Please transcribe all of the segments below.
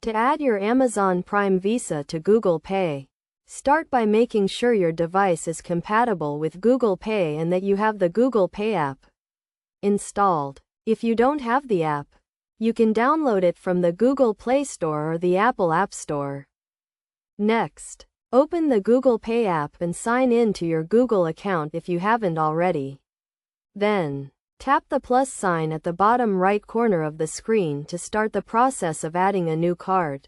To add your Amazon Prime Visa to Google Pay, start by making sure your device is compatible with Google Pay and that you have the Google Pay app installed. If you don't have the app, you can download it from the Google Play Store or the Apple App Store. Next, open the Google Pay app and sign in to your Google account if you haven't already. Then, tap the plus sign at the bottom right corner of the screen to start the process of adding a new card.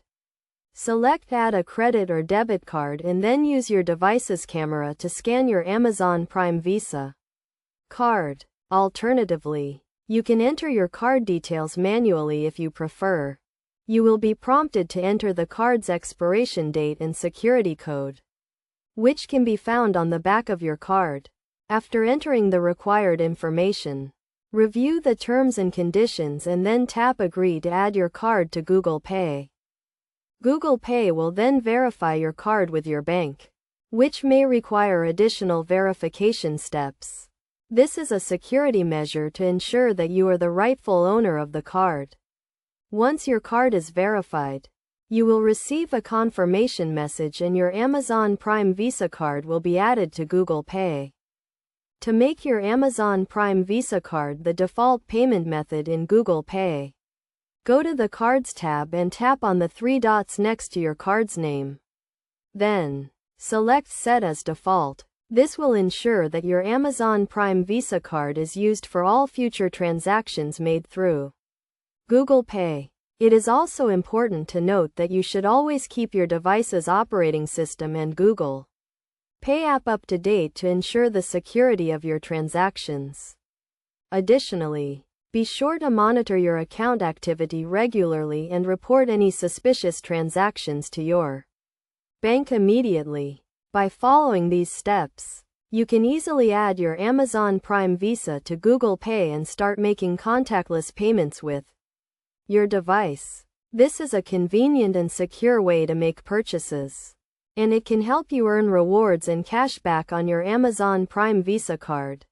Select Add a credit or debit card and then use your device's camera to scan your Amazon Prime Visa card. Alternatively, you can enter your card details manually if you prefer. You will be prompted to enter the card's expiration date and security code, which can be found on the back of your card. After entering the required information, review the terms and conditions and then tap Agree to add your card to Google Pay. Google Pay will then verify your card with your bank, which may require additional verification steps. This is a security measure to ensure that you are the rightful owner of the card. Once your card is verified, you will receive a confirmation message and your Amazon Prime Visa card will be added to Google Pay. To make your Amazon Prime Visa card the default payment method in Google Pay, go to the Cards tab and tap on the three dots next to your card's name. Then, select Set as Default. This will ensure that your Amazon Prime Visa card is used for all future transactions made through Google Pay. It is also important to note that you should always keep your device's operating system and Google Pay app up to date to ensure the security of your transactions. Additionally, be sure to monitor your account activity regularly and report any suspicious transactions to your bank immediately. By following these steps, you can easily add your Amazon Prime Visa to Google Pay and start making contactless payments with your device. This is a convenient and secure way to make purchases, and it can help you earn rewards and cash back on your Amazon Prime Visa card.